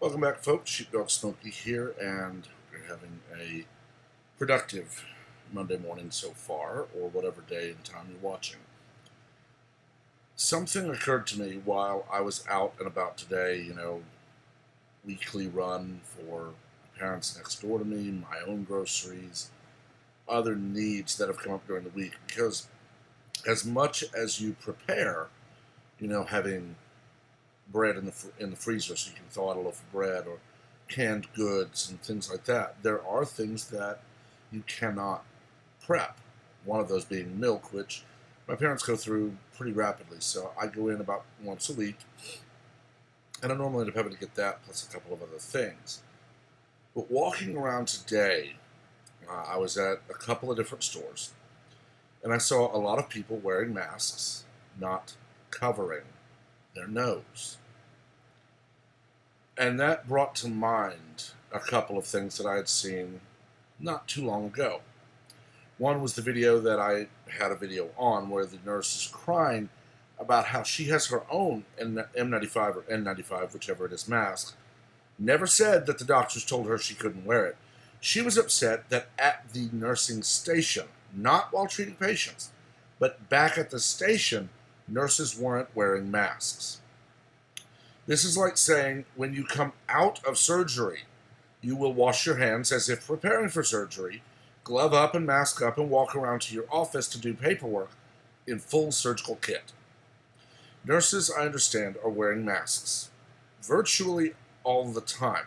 Welcome back, folks. Sheepdog Smokey here, and we're having a productive Monday morning so far, or whatever day and time you're watching. Something occurred to me while I was out and about today, weekly run for parents next door to me, my own groceries, other needs that have come up during the week. Because as much as you prepare, having bread in the freezer so you can thaw out a loaf of bread or canned goods and things like that. There are things that you cannot prep. One of those being milk, which my parents go through pretty rapidly. So I go in about once a week, and I normally end up having to get that plus a couple of other things. But walking around today, I was at a couple of different stores, and I saw a lot of people wearing masks, not covering their nose. And that brought to mind a couple of things that I had seen not too long ago. One was the video that I had a video on where the nurse is crying about how she has her own M95 or N95, whichever it is, mask. Never said that the doctors told her she couldn't wear it. She was upset that at the nursing station, not while treating patients, but back at the station, nurses weren't wearing masks. This is like saying when you come out of surgery, you will wash your hands as if preparing for surgery, glove up and mask up, and walk around to your office to do paperwork in full surgical kit. Nurses, I understand, are wearing masks virtually all the time.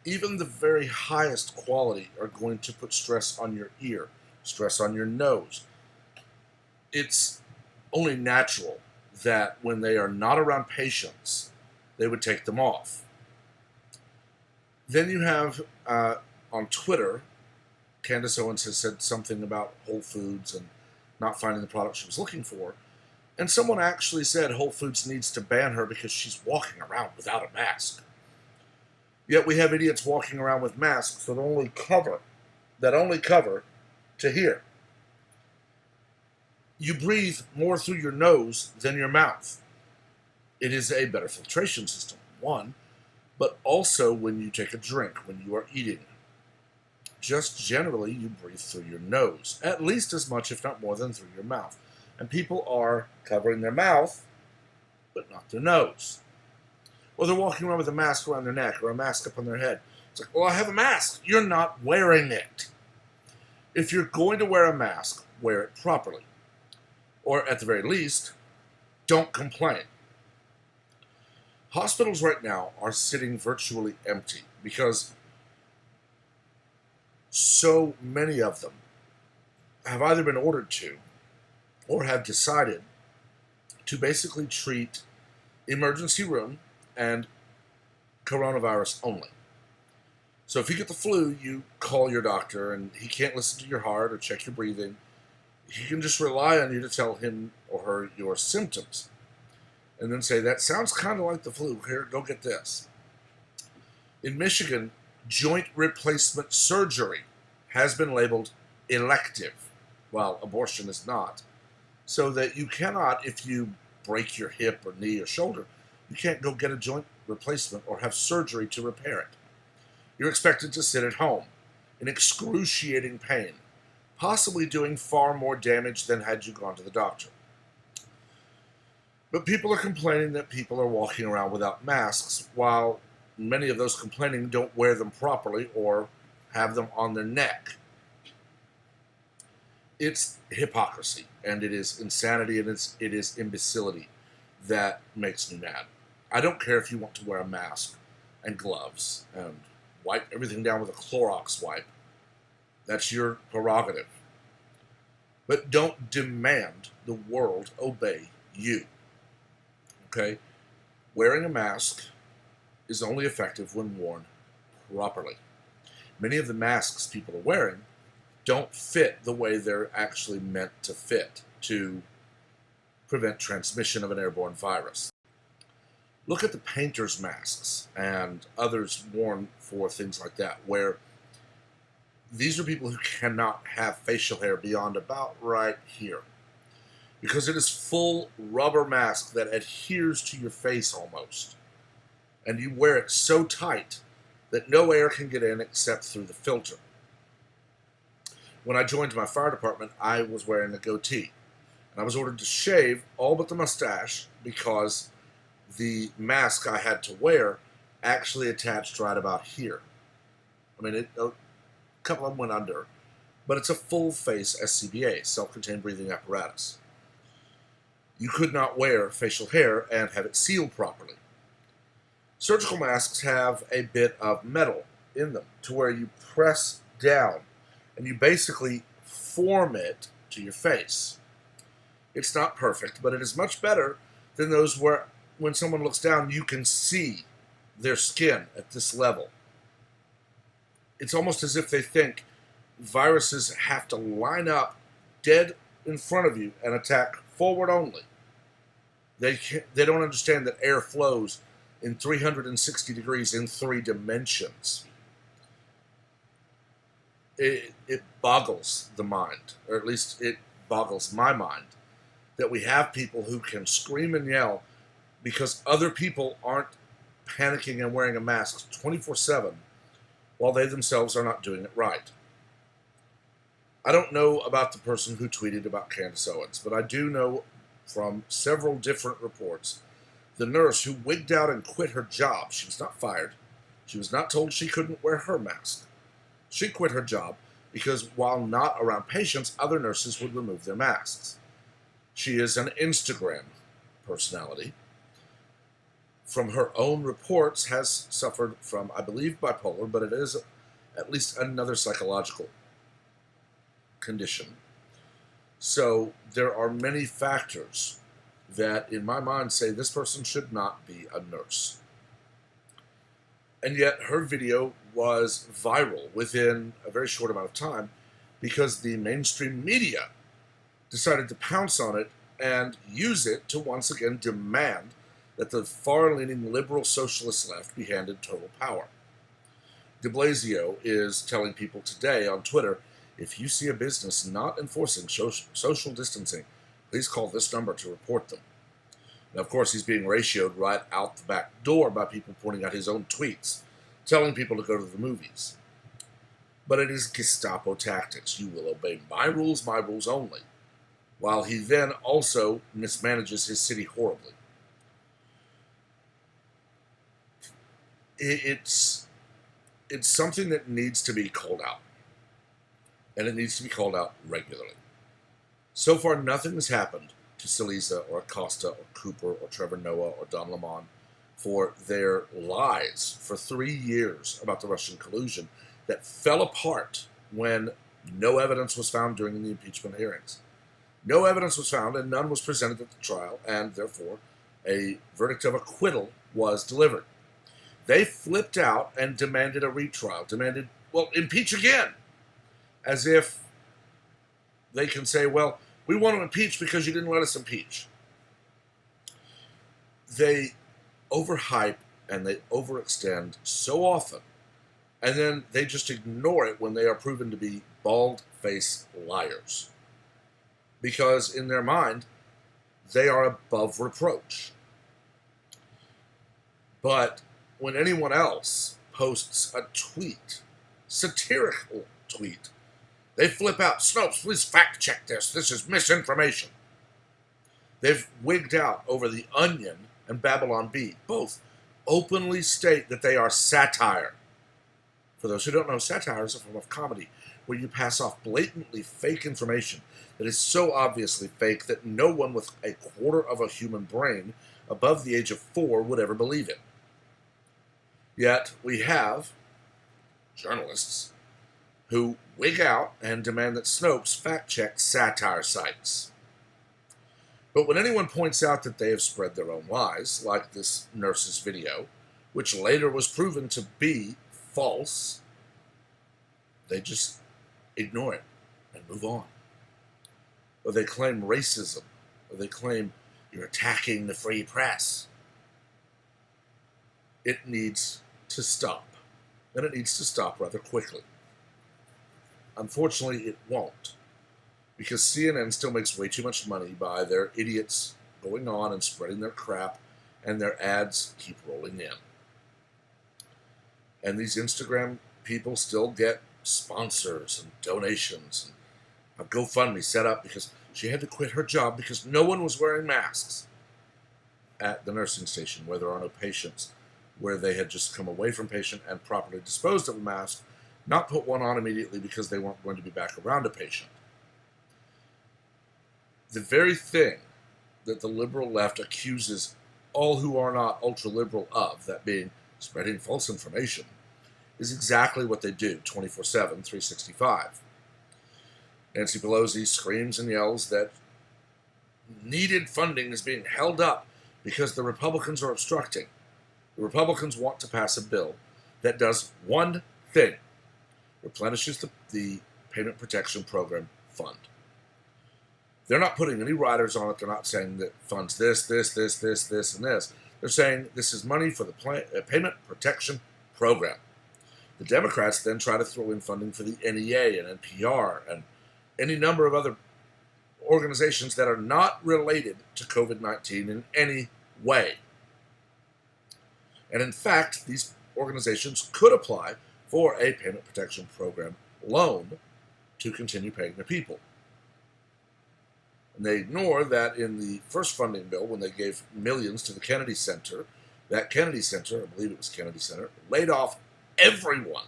Even the very highest quality are going to put stress on your ear, stress on your nose. It's only natural that when they are not around patients, they would take them off. Then you have on Twitter, Candace Owens has said something about Whole Foods and not finding the product she was looking for. And someone actually said Whole Foods needs to ban her because she's walking around without a mask. Yet we have idiots walking around with masks that only cover to here. You breathe more through your nose than your mouth. It is a better filtration system, one, but also when you take a drink, when you are eating. Just generally, you breathe through your nose, at least as much, if not more, than through your mouth. And people are covering their mouth, but not their nose. Or they're walking around with a mask around their neck or a mask up on their head. It's like, well, I have a mask. You're not wearing it. If you're going to wear a mask, wear it properly. Or at the very least, don't complain. Hospitals right now are sitting virtually empty because so many of them have either been ordered to or have decided to basically treat emergency room and coronavirus only. So if you get the flu, you call your doctor and he can't listen to your heart or check your breathing. He can just rely on you to tell him or her your symptoms. And then say, that sounds kind of like the flu. Here, go get this. In Michigan, joint replacement surgery has been labeled elective, while abortion is not. So that you cannot, if you break your hip or knee or shoulder, you can't go get a joint replacement or have surgery to repair it. You're expected to sit at home in excruciating pain, possibly doing far more damage than had you gone to the doctor. But people are complaining that people are walking around without masks, while many of those complaining don't wear them properly or have them on their neck. It's hypocrisy, and it is insanity, and it is imbecility that makes me mad. I don't care if you want to wear a mask and gloves and wipe everything down with a Clorox wipe. That's your prerogative. But don't demand the world obey you. Okay? Wearing a mask is only effective when worn properly. Many of the masks people are wearing don't fit the way they're actually meant to fit to prevent transmission of an airborne virus. Look at the painters' masks and others worn for things like that, where these are people who cannot have facial hair beyond about right here, because it is full rubber mask that adheres to your face almost. and you wear it so tight that no air can get in except through the filter. When I joined my fire department, I was wearing a goatee, and I was ordered to shave all but the mustache because the mask I had to wear actually attached right about here. I mean, a couple of them went under, but it's a full-face SCBA, self-contained breathing apparatus. You could not wear facial hair and have it sealed properly. Surgical masks have a bit of metal in them to where you press down and you basically form it to your face. It's not perfect, but it is much better than those where when someone looks down, you can see their skin at this level. It's almost as if they think viruses have to line up dead in front of you and attack forward only. They don't understand that air flows in 360 degrees in 3 dimensions. It boggles the mind, or at least it boggles my mind, that we have people who can scream and yell because other people aren't panicking and wearing a mask 24/7 while they themselves are not doing it right. I don't know about the person who tweeted about Candace Owens, but I do know from several different reports the nurse who wigged out and quit her job. She was not fired. She was not told she couldn't wear her mask. She quit her job because while not around patients, other nurses would remove their masks. She is an Instagram personality. From her own reports, has suffered from, I believe, bipolar, but it is at least another psychological condition. So there are many factors that, in my mind, say this person should not be a nurse. And yet her video was viral within a very short amount of time because the mainstream media decided to pounce on it and use it to once again demand that the far-leaning liberal socialist left be handed total power. De Blasio is telling people today on Twitter, if you see a business not enforcing social distancing, please call this number to report them. Now, of course, he's being ratioed right out the back door by people pointing out his own tweets, telling people to go to the movies. But it is Gestapo tactics. You will obey my rules only, while he then also mismanages his city horribly. It's something that needs to be called out, and it needs to be called out regularly. So far, nothing has happened to Cillizza or Acosta or Cooper or Trevor Noah or Don Lemon for their lies for 3 years about the Russian collusion that fell apart when no evidence was found during the impeachment hearings. No evidence was found and none was presented at the trial, and therefore a verdict of acquittal was delivered. They flipped out and demanded a retrial, demanded, well, impeach again, as if they can say, well, we want to impeach because you didn't let us impeach. They overhype and they overextend so often, and then they just ignore it when they are proven to be bald-faced liars. Because in their mind, they are above reproach. But when anyone else posts a tweet, satirical tweet, they flip out. Snopes, please fact check this. This is misinformation. They've wigged out over The Onion and Babylon Bee. Both openly state that they are satire. For those who don't know, satire is a form of comedy where you pass off blatantly fake information that is so obviously fake that no one with a quarter of a human brain above the age of 4 would ever believe it. Yet we have journalists who wig out and demand that Snopes fact-check satire sites. But when anyone points out that they have spread their own lies, like this nurse's video, which later was proven to be false, they just ignore it and move on. Or they claim racism, or they claim you're attacking the free press. It needs to stop, and it needs to stop rather quickly. Unfortunately, it won't, because CNN still makes way too much money by their idiots going on and spreading their crap, and their ads keep rolling in. And these Instagram people still get sponsors and donations and a GoFundMe set up because she had to quit her job because no one was wearing masks at the nursing station where there are no patients, where they had just come away from patient and properly disposed of a mask, not put one on immediately because they weren't going to be back around a patient. The very thing that the liberal left accuses all who are not ultra-liberal of, that being spreading false information, is exactly what they do 24/7, 365. Nancy Pelosi screams and yells that needed funding is being held up because the Republicans are obstructing. The Republicans want to pass a bill that does one thing: replenishes the Payment Protection Program fund. They're not putting any riders on it. They're not saying that funds this, and this. They're saying this is money for the Payment Protection Program. The Democrats then try to throw in funding for the NEA and NPR and any number of other organizations that are not related to COVID-19 in any way. And in fact, these organizations could apply for a Payment Protection Program loan to continue paying their people. And they ignore that in the first funding bill, when they gave millions to the Kennedy Center, that Kennedy Center, I believe it was Kennedy Center, laid off everyone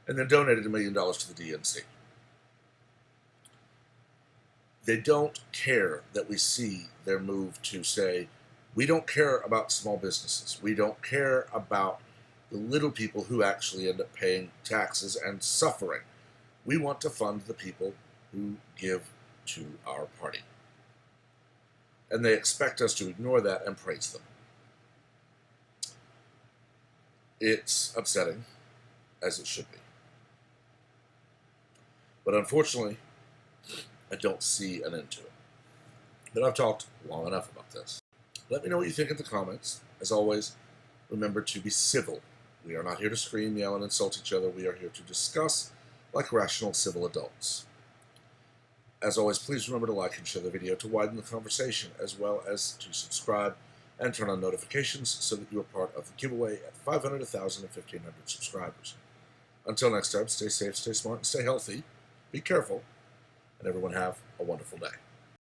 and then donated $1 million to the DNC. They don't care that we see their move to say, we don't care about small businesses. We don't care about the little people who actually end up paying taxes and suffering. We want to fund the people who give to our party. And they expect us to ignore that and praise them. It's upsetting, as it should be. But unfortunately, I don't see an end to it. But I've talked long enough about this. Let me know what you think in the comments. As always, remember to be civil. We are not here to scream, yell, and insult each other. We are here to discuss like rational civil adults. As always, please remember to like and share the video to widen the conversation, as well as to subscribe and turn on notifications so that you are part of the giveaway at 500, 1,000, and 1,500 subscribers. Until next time, stay safe, stay smart, and stay healthy. Be careful, and everyone have a wonderful day.